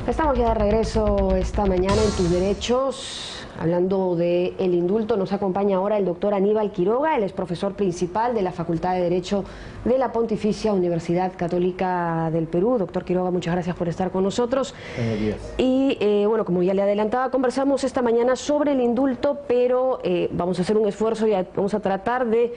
Estamos ya de regreso esta mañana en Tus Derechos, hablando del indulto. Nos acompaña ahora el doctor Aníbal Quiroga, él es profesor principal de la Facultad de Derecho de la Pontificia Universidad Católica del Perú. Doctor Quiroga, muchas gracias por estar con nosotros. Buenos días. Y bueno, como ya le adelantaba, conversamos esta mañana sobre el indulto, pero vamos a hacer un esfuerzo y vamos a tratar de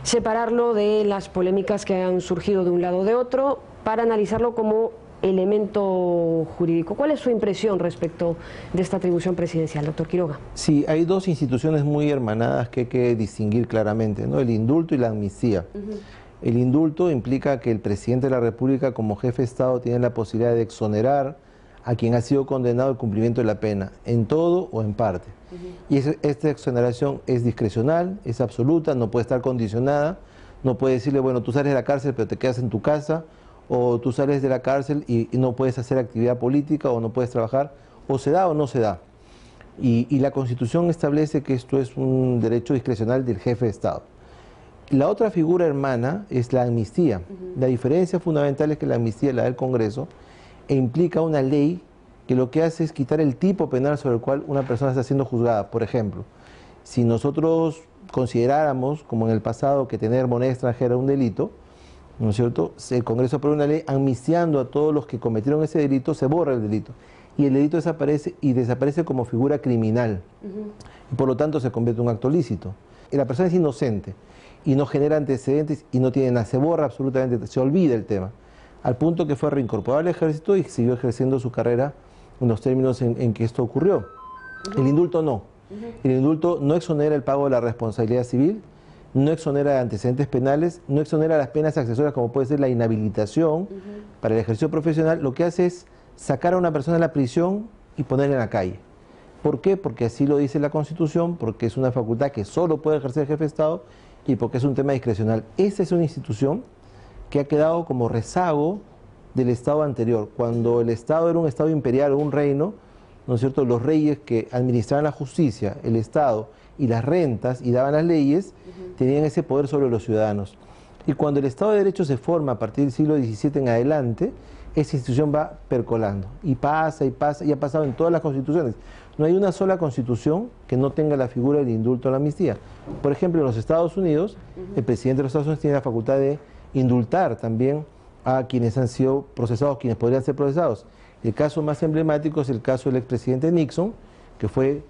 separarlo de las polémicas que han surgido de un lado o de otro para analizarlo como elemento jurídico. ¿Cuál es su impresión respecto de esta atribución presidencial, doctor Quiroga? Sí, hay dos instituciones muy hermanadas que hay que distinguir claramente, ¿no? El indulto y la amnistía. El indulto implica que el presidente de la República, como jefe de Estado, tiene la posibilidad de exonerar a quien ha sido condenado al cumplimiento de la pena, en todo o en parte. Y esta exoneración es discrecional, es absoluta, no puede estar condicionada, no puede decirle, bueno, tú sales de la cárcel pero te quedas en tu casa, o tú sales de la cárcel y no puedes hacer actividad política o no puedes trabajar, o se da o no se da. Y la Constitución establece que esto es un derecho discrecional del jefe de Estado. La otra figura hermana es la amnistía. La diferencia fundamental es que la amnistía es la del Congreso e implica una ley que lo que hace es quitar el tipo penal sobre el cual una persona está siendo juzgada. Por ejemplo, si nosotros consideráramos, como en el pasado, que tener moneda extranjera es un delito, ¿no es cierto? El Congreso aprueba una ley amnistiando a todos los que cometieron ese delito, se borra el delito. Y el delito desaparece y desaparece como figura criminal. Y por lo tanto se convierte en un acto lícito. Y la persona es inocente y no genera antecedentes y no tiene nada, se borra absolutamente, se olvida el tema. Al punto que fue reincorporado al ejército y siguió ejerciendo su carrera en los términos en que esto ocurrió. El indulto no. El indulto no exonera el pago de la responsabilidad civil, no exonera de antecedentes penales, no exonera las penas accesorias como puede ser la inhabilitación para el ejercicio profesional. Lo que hace es sacar a una persona de la prisión y ponerla en la calle. ¿Por qué? Porque así lo dice la Constitución, porque es una facultad que solo puede ejercer el jefe de Estado y porque es un tema discrecional. Esta es una institución que ha quedado como rezago del Estado anterior. Cuando el Estado era un Estado imperial o un reino, ¿no es cierto?, los reyes que administraban la justicia, el Estado y las rentas y daban las leyes, tenían ese poder sobre los ciudadanos. Y cuando el Estado de Derecho se forma a partir del siglo XVII en adelante, esa institución va percolando y pasa, y ha pasado en todas las constituciones. No hay una sola constitución que no tenga la figura del indulto o la amnistía. Por ejemplo, en los Estados Unidos, el presidente de los Estados Unidos tiene la facultad de indultar también a quienes han sido procesados, quienes podrían ser procesados. El caso más emblemático es el caso del expresidente Nixon, que fue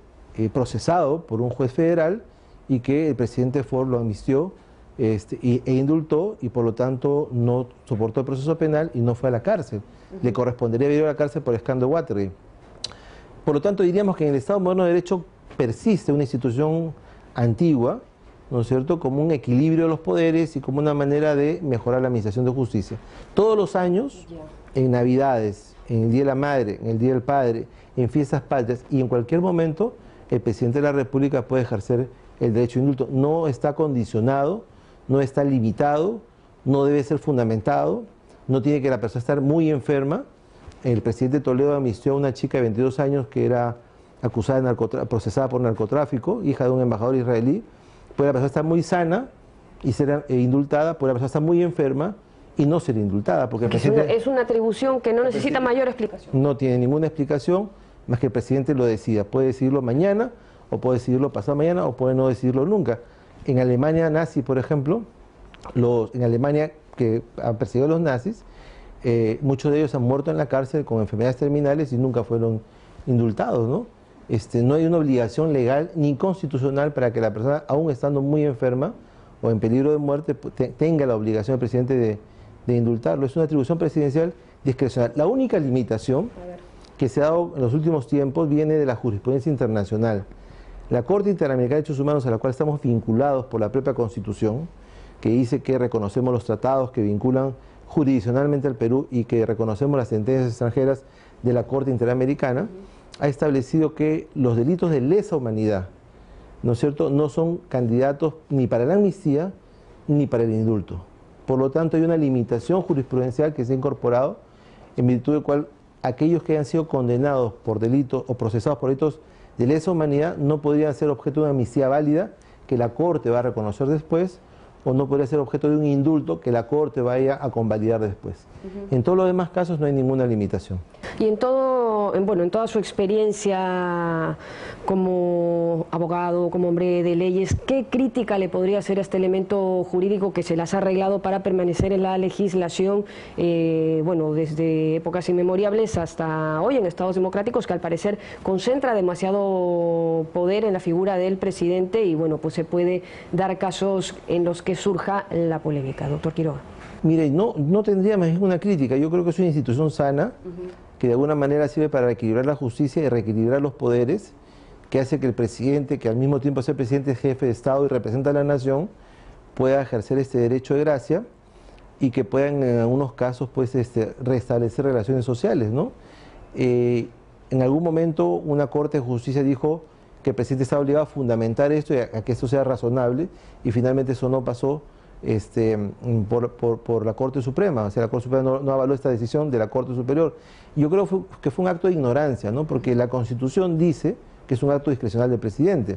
procesado por un juez federal y que el presidente Ford lo amnistió e indultó y por lo tanto no soportó el proceso penal y no fue a la cárcel. Le correspondería ir a la cárcel por el escándalo Watergate. Por lo tanto diríamos que en el Estado moderno de Derecho persiste una institución antigua, ¿no es cierto?, como un equilibrio de los poderes y como una manera de mejorar la administración de justicia. Todos los años, en Navidades, en el Día de la Madre, en el Día del Padre, en fiestas patrias y en cualquier momento, el presidente de la República puede ejercer el derecho de indulto. No está condicionado, no está limitado, no debe ser fundamentado, no tiene que la persona estar muy enferma. El presidente Toledo amnistió a una chica de 22 años que era acusada de procesada por narcotráfico, hija de un embajador israelí. Puede la persona estar muy sana y ser indultada, puede la persona estar muy enferma y no ser indultada. Porque el presidente, es una atribución que no necesita mayor explicación. No tiene ninguna explicación, más que el presidente lo decida. Puede decidirlo mañana, o puede decidirlo pasado mañana, o puede no decidirlo nunca. En Alemania nazi, por ejemplo, en Alemania que han perseguido a los nazis, muchos de ellos han muerto en la cárcel con enfermedades terminales y nunca fueron indultados, ¿no? No hay una obligación legal ni constitucional para que la persona, aún estando muy enferma o en peligro de muerte, tenga la obligación del presidente de indultarlo. Es una atribución presidencial discrecional. La única limitación que se ha dado en los últimos tiempos viene de la jurisprudencia internacional. La Corte Interamericana de Derechos Humanos, a la cual estamos vinculados por la propia Constitución, que dice que reconocemos los tratados que vinculan jurisdiccionalmente al Perú y que reconocemos las sentencias extranjeras de la Corte Interamericana, ha establecido que los delitos de lesa humanidad, ¿no es cierto?, no son candidatos ni para la amnistía ni para el indulto. Por lo tanto, hay una limitación jurisprudencial que se ha incorporado, en virtud del cual aquellos que hayan sido condenados por delitos o procesados por delitos de lesa humanidad no podrían ser objeto de una amnistía válida que la Corte va a reconocer después, o no podría ser objeto de un indulto que la Corte vaya a convalidar después. En todos los demás casos no hay ninguna limitación. Y en todo en toda su experiencia como abogado, como hombre de leyes, ¿qué crítica le podría hacer a este elemento jurídico que se las ha arreglado para permanecer en la legislación, desde épocas inmemorables hasta hoy en Estados democráticos, que al parecer concentra demasiado poder en la figura del presidente y pues se puede dar casos en los que surja la polémica? Doctor Quiroga. Mire, no tendría más ninguna crítica. Yo creo que es una institución sana, que de alguna manera sirve para reequilibrar la justicia y reequilibrar los poderes, que hace que el presidente, que al mismo tiempo es el presidente, es jefe de Estado y representa a la nación, pueda ejercer este derecho de gracia y que puedan en algunos casos restablecer relaciones sociales, ¿no? En algún momento una Corte de Justicia dijo que el presidente estaba obligado a fundamentar esto y a que esto sea razonable, y finalmente eso no pasó por la Corte Suprema. O sea, la Corte Suprema no avaló esta decisión de la Corte Superior. Yo creo que fue un acto de ignorancia, ¿no? Porque la Constitución dice que es un acto discrecional del presidente.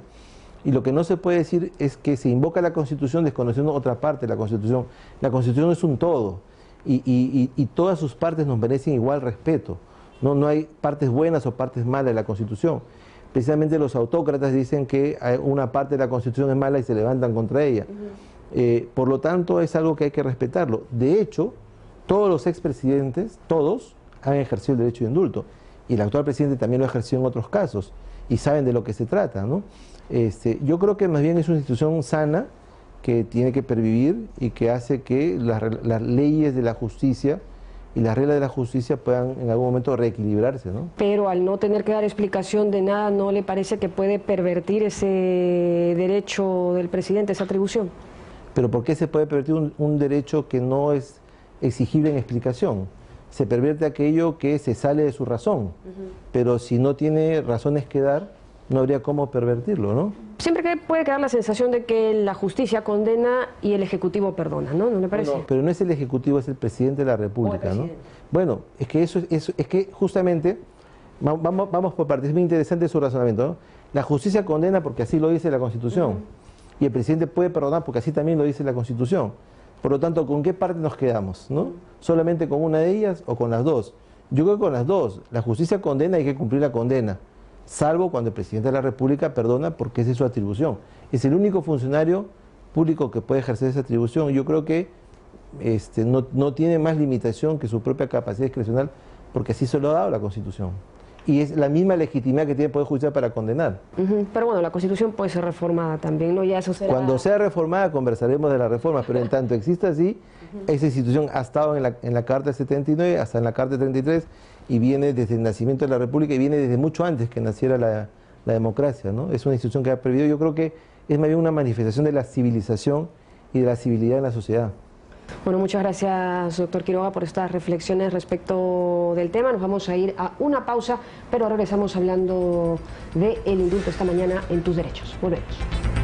Y lo que no se puede decir es que se invoca la Constitución desconociendo otra parte de la Constitución. La Constitución es un todo y todas sus partes nos merecen igual respeto. No hay partes buenas o partes malas de la Constitución. Precisamente los autócratas dicen que una parte de la Constitución es mala y se levantan contra ella. Por lo tanto, es algo que hay que respetarlo. De hecho, todos los expresidentes, todos, han ejercido el derecho de indulto. Y el actual presidente también lo ha ejercido en otros casos. Y saben de lo que se trata, ¿no? Yo creo que más bien es una institución sana que tiene que pervivir y que hace que las leyes de la justicia y las reglas de la justicia puedan en algún momento reequilibrarse, ¿no? Pero al no tener que dar explicación de nada, ¿no le parece que puede pervertir ese derecho del presidente, esa atribución? ¿Pero por qué se puede pervertir un derecho que no es exigible en explicación? Se pervierte aquello que se sale de su razón, pero si no tiene razones que dar, no habría cómo pervertirlo, ¿no? Siempre puede quedar la sensación de que la justicia condena y el Ejecutivo perdona, ¿no? ¿No le parece? No, pero no es el Ejecutivo, es el Presidente de la República, ¿no? Bueno, es que es que justamente, vamos por partes, es muy interesante su razonamiento, ¿no? La justicia condena porque así lo dice la Constitución, y el presidente puede perdonar porque así también lo dice la Constitución. Por lo tanto, ¿con qué parte nos quedamos, no? ¿Solamente con una de ellas o con las dos? Yo creo que con las dos. La justicia condena y hay que cumplir la condena, salvo cuando el presidente de la República perdona porque esa es su atribución. Es el único funcionario público que puede ejercer esa atribución. Yo creo que no tiene más limitación que su propia capacidad discrecional porque así se lo ha dado la Constitución. Y es la misma legitimidad que tiene el Poder Judicial para condenar. Pero bueno, la Constitución puede ser reformada también, ¿no? Ya eso será... Cuando sea reformada conversaremos de las reformas, pero en tanto exista así, esa institución ha estado en la Carta 79, hasta en la Carta 33, y viene desde el nacimiento de la República y viene desde mucho antes que naciera la democracia, ¿no? Es una institución que ha pervivido. Yo creo que es más bien una manifestación de la civilización y de la civilidad en la sociedad. Bueno, muchas gracias, doctor Quiroga, por estas reflexiones respecto del tema. Nos vamos a ir a una pausa, pero regresamos hablando del indulto esta mañana en Tus Derechos. Volvemos.